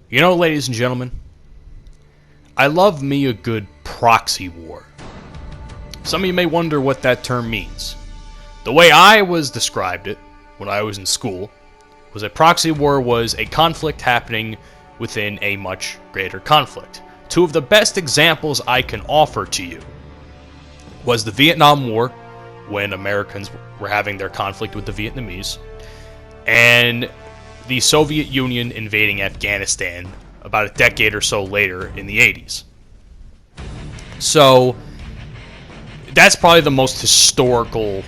You know, ladies and gentlemen, I love me a good proxy war. Some of you may wonder what that term means. The way I was described it when I was in school was a proxy war was a conflict happening within a much greater conflict. Two of the best examples I can offer to you was the Vietnam War, when Americans were having their conflict with the Vietnamese, and the Soviet Union invading Afghanistan about a decade or so later in the 80s. So that's probably the most historical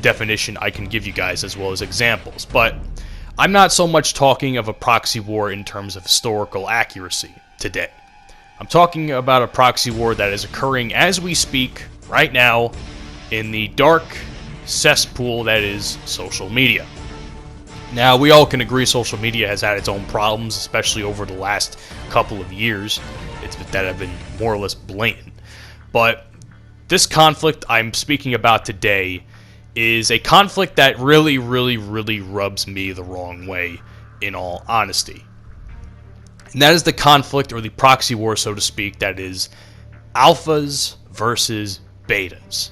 definition I can give you guys, as well as examples. But I'm not so much talking of a proxy war in terms of historical accuracy today. I'm talking about a proxy war that is occurring as we speak right now in the dark cesspool that is social media. Now, we all can agree social media has had its own problems, especially over the last couple of years that have been more or less blatant. But this conflict I'm speaking about today is a conflict that really rubs me the wrong way, in all honesty. And that is the conflict, or the proxy war, so to speak, that is alphas versus betas.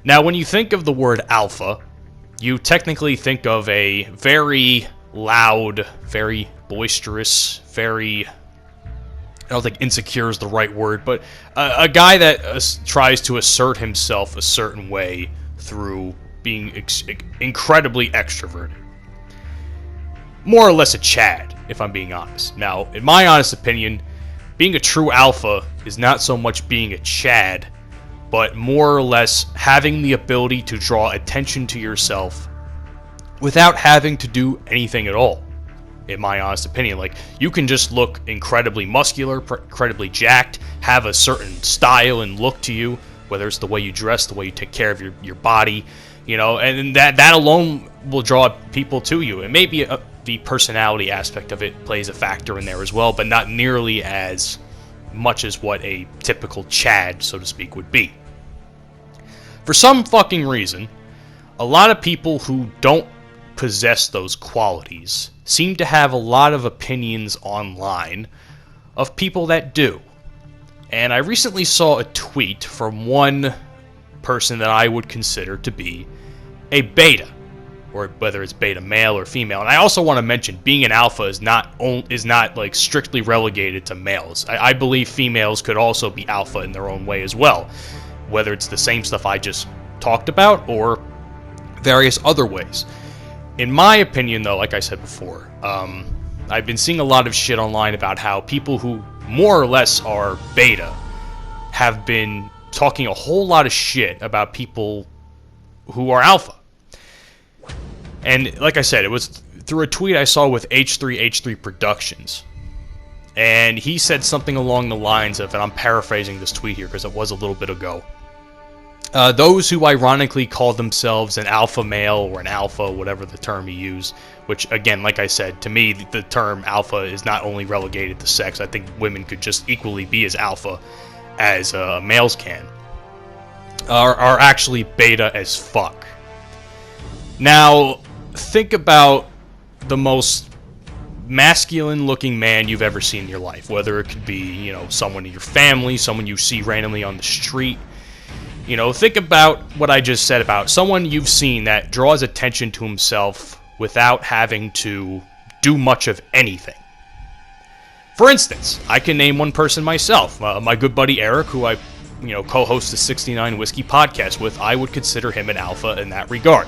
Now, when you think of the word alpha, you technically think of a very loud, very boisterous, I don't think insecure is the right word, but a guy that tries to assert himself a certain way through being incredibly extroverted. More or less a Chad, if I'm being honest. Now, in my honest opinion, being a true alpha is not so much being a Chad, but more or less having the ability to draw attention to yourself without having to do anything at all, in my honest opinion. Like, you can just look incredibly muscular, incredibly jacked, have a certain style and look to you, whether it's the way you dress, the way you take care of your body, you know, and that alone will draw people to you. And maybe the personality aspect of it plays a factor in there as well, but not nearly as much as what a typical Chad, so to speak, would be. For some fucking reason, a lot of people who don't possess those qualities seem to have a lot of opinions online of people that do. And I recently saw a tweet from one person that I would consider to be a beta, or whether it's beta male or female. And I also want to mention, being an alpha is not like strictly relegated to males. I believe females could also be alpha in their own way as well, whether it's the same stuff I just talked about or various other ways. In my opinion, though, like I said before, I've been seeing a lot of shit online about how people who more or less are beta have been talking a whole lot of shit about people who are alpha. And like I said, it was through a tweet I saw with H3 Productions. And he said something along the lines of, and I'm paraphrasing this tweet here because it was a little bit ago, those who ironically call themselves an alpha male or an alpha, whatever the term he used, which again, like I said, to me, the term alpha is not only relegated to sex. I think women could just equally be as alpha as males can, are actually beta as fuck. Now, think about the most masculine-looking man you've ever seen in your life, whether it could be, you know, someone in your family, someone you see randomly on the street. You know, think about what I just said about someone you've seen that draws attention to himself without having to do much of anything. For instance, I can name one person myself, my good buddy Eric, who I, co-host the 69 Whiskey podcast with. I would consider him an alpha in that regard.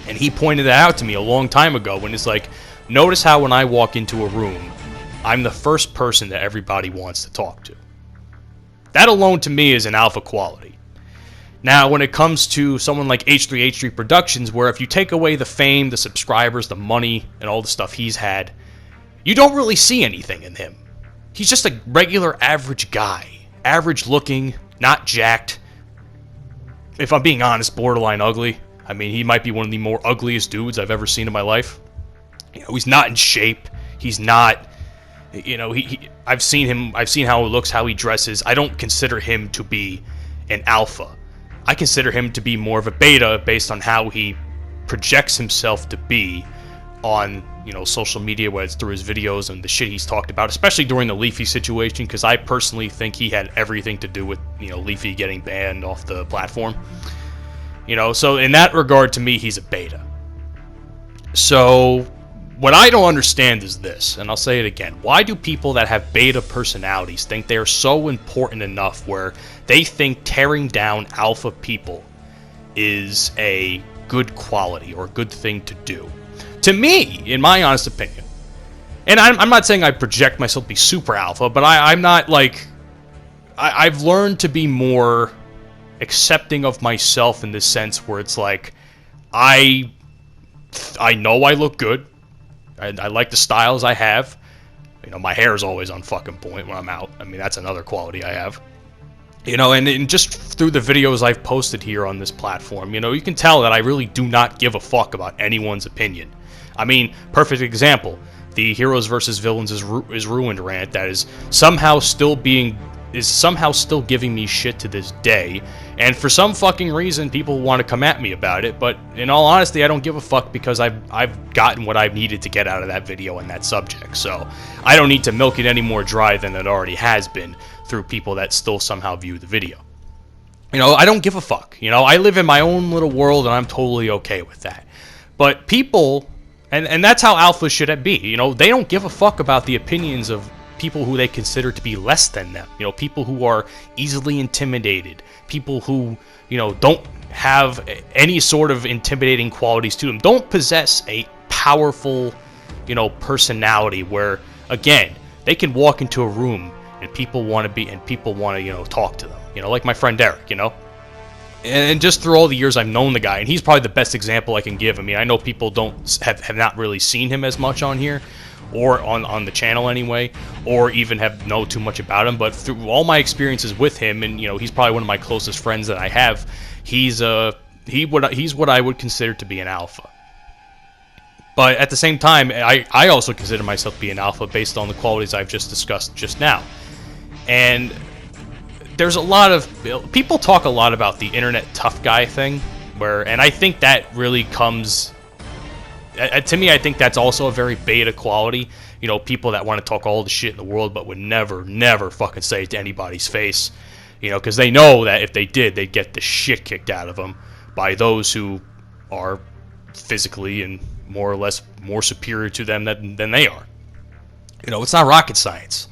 And he pointed that out to me a long time ago when it's like, notice how when I walk into a room, I'm the first person that everybody wants to talk to. That alone to me is an alpha quality. Now, when it comes to someone like H3 Productions, where if you take away the fame, the subscribers, the money, and all the stuff he's had, you don't really see anything in him. He's just a regular average guy. Average looking, not jacked. If I'm being honest, borderline ugly. I mean, he might be one of the more ugliest dudes I've ever seen in my life. You know, he's not in shape. He's not, I've seen how he looks, how he dresses. I don't consider him to be an alpha. I consider him to be more of a beta based on how he projects himself to be on, you know, social media, whether it's through his videos and the shit he's talked about, especially during the Leafy situation, because I personally think he had everything to do with, you know, Leafy getting banned off the platform. You know, so in that regard, to me, he's a beta. So what I don't understand is this, and I'll say it again. Why do people that have beta personalities think they are so important enough where they think tearing down alpha people is a good quality or a good thing to do? To me, in my honest opinion, and I'm not saying I project myself to be super alpha, but I'm not like... I've learned to be more accepting of myself in the sense where it's like, I know I look good. I like the styles I have. You know, my hair is always on fucking point when I'm out. I mean, that's another quality I have. You know, and just through the videos I've posted here on this platform, you know, you can tell that I really do not give a fuck about anyone's opinion. I mean, perfect example. The Heroes versus Villains is Ruined rant that is somehow still giving me shit to this day, and for some fucking reason people want to come at me about it, but in all honesty I don't give a fuck because I've gotten what I've needed to get out of that video and that subject, so I don't need to milk it any more dry than it already has been through people that still somehow view the video. You know, I don't give a fuck. You know, I live in my own little world and I'm totally okay with that. But people, and that's how alpha should be, you know, they don't give a fuck about the opinions of people who they consider to be less than them. You know, people who are easily intimidated, people who, you know, don't have any sort of intimidating qualities to them, don't possess a powerful, you know, personality where, again, they can walk into a room and people want to, you know, talk to them. You know, like my friend Derek, you know. And just through all the years I've known the guy, and he's probably the best example I can give. I mean, I know people have not really seen him as much on here, or on the channel anyway, or even know too much about him, but through all my experiences with him, and you know, he's probably one of my closest friends that I have, he's what I would consider to be an alpha. But at the same time, I also consider myself to be an alpha based on the qualities I've just discussed just now. And there's a lot of people talk a lot about the internet tough guy thing, and I think that really comes, to me, I think that's also a very beta quality. You know, people that want to talk all the shit in the world but would never fucking say it to anybody's face. You know, because they know that if they did, they'd get the shit kicked out of them by those who are physically and more or less more superior to them than they are. You know, it's not rocket science.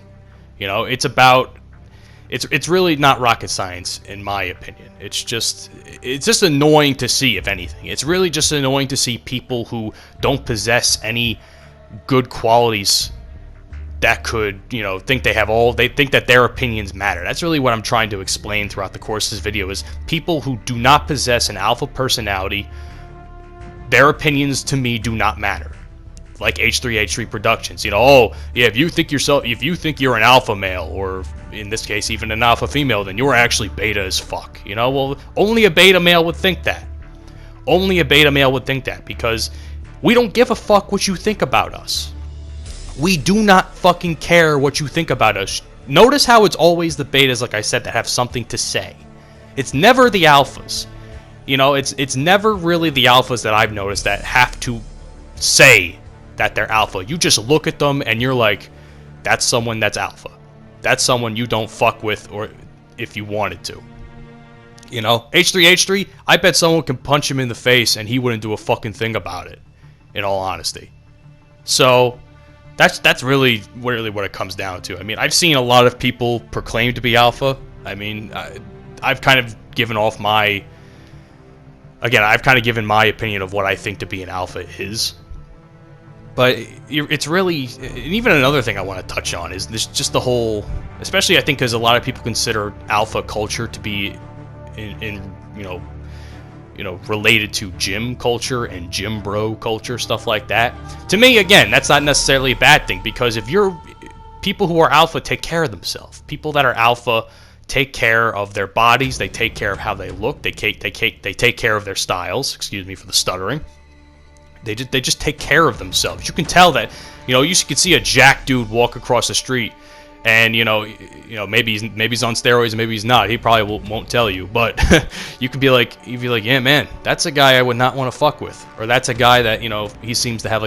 You know, it's really not rocket science, in my opinion. It's just annoying to see, if anything. It's really just annoying to see people who don't possess any good qualities that could, you know, think they think that their opinions matter. That's really what I'm trying to explain throughout the course of this video, is people who do not possess an alpha personality, their opinions to me do not matter. Like H3H3 Productions, you know, oh yeah, if you think you're an alpha male, or in this case even an alpha female, then you're actually beta as fuck. You know, well, only a beta male would think that. Only a beta male would think that, because we don't give a fuck what you think about us. We do not fucking care what you think about us. Notice how it's always the betas, like I said, that have something to say. It's never the alphas. You know, it's never really the alphas that I've noticed that have to say that they're alpha. You just look at them and you're like, that's someone that's alpha. That's someone you don't fuck with, or if you wanted to. You know, H3H3, I bet someone can punch him in the face and he wouldn't do a fucking thing about it, in all honesty. So that's really what it comes down to. I mean, I've seen a lot of people proclaim to be alpha. I mean, I've kind of given off my... Again, I've kind of given my opinion of what I think to be an alpha is. But it's really... And even another thing I want to touch on is this, just the whole... Especially, I think, because a lot of people consider alpha culture to be in you know, related to gym culture and gym bro culture, stuff like that. To me, again, that's not necessarily a bad thing, because if you're... People who are alpha take care of themselves. People that are alpha take care of their bodies, they take care of how they look, they take care of their styles, excuse me for the stuttering. They just take care of themselves. You can tell that, you know, you can see a jack dude walk across the street And maybe he's on steroids, maybe he's not. He probably won't tell you, but you'd be like, yeah, man, that's a guy I would not want to fuck with, or that's a guy that he seems to have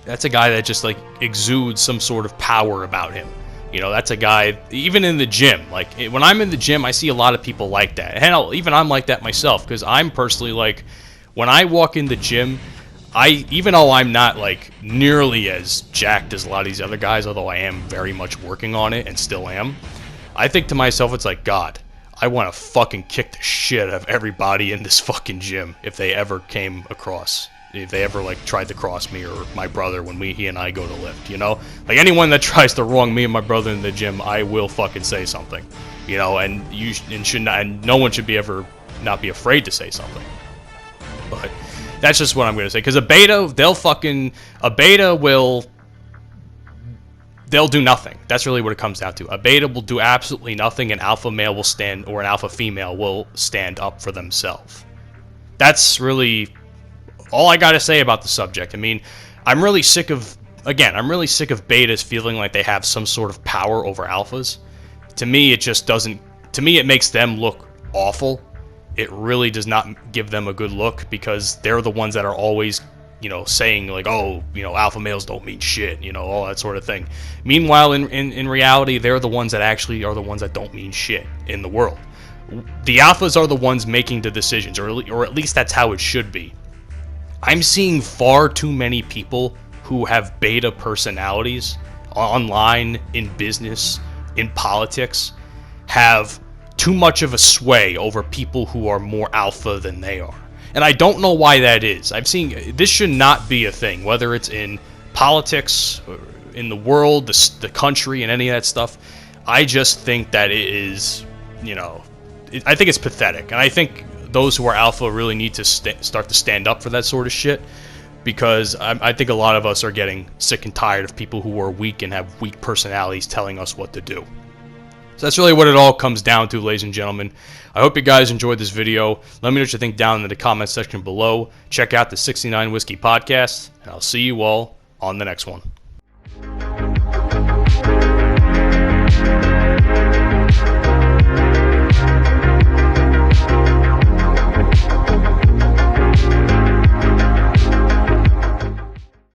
that's a guy that just like exudes some sort of power about him. That's a guy, even in the gym. Like when I'm in the gym, I see a lot of people like that. Hell, even I'm like that myself, because I'm personally like, when I walk in the gym, even though I'm not like nearly as jacked as a lot of these other guys, although I am very much working on it and still am, I think to myself, it's like, God, I want to fucking kick the shit out of everybody in this fucking gym if they ever like tried to cross me or my brother when he and I go to lift, like anyone that tries to wrong me and my brother in the gym, I will fucking say something, and no one should not be afraid to say something. But that's just what I'm going to say, because a beta, they'll do nothing. That's really what it comes down to. A beta will do absolutely nothing, an alpha male will stand, or an alpha female will stand up for themselves. That's really all I got to say about the subject. I mean, I'm really sick of betas feeling like they have some sort of power over alphas. To me, it just doesn't, it makes them look awful. It really does not give them a good look, because they're the ones that are always, saying like, oh, alpha males don't mean shit, all that sort of thing. Meanwhile, in reality, they're the ones that actually are the ones that don't mean shit in the world. The alphas are the ones making the decisions, or at least that's how it should be. I'm seeing far too many people who have beta personalities online, in business, in politics, have too much of a sway over people who are more alpha than they are. And I don't know why that is. This should not be a thing, whether it's in politics, or in the world, the country, and any of that stuff. I just think that it is, I think it's pathetic. And I think those who are alpha really need to start to stand up for that sort of shit, because I think a lot of us are getting sick and tired of people who are weak and have weak personalities telling us what to do. So that's really what it all comes down to, ladies and gentlemen. I hope you guys enjoyed this video. Let me know what you think down in the comment section below. Check out the 69 Whiskey Podcast, and I'll see you all on the next one.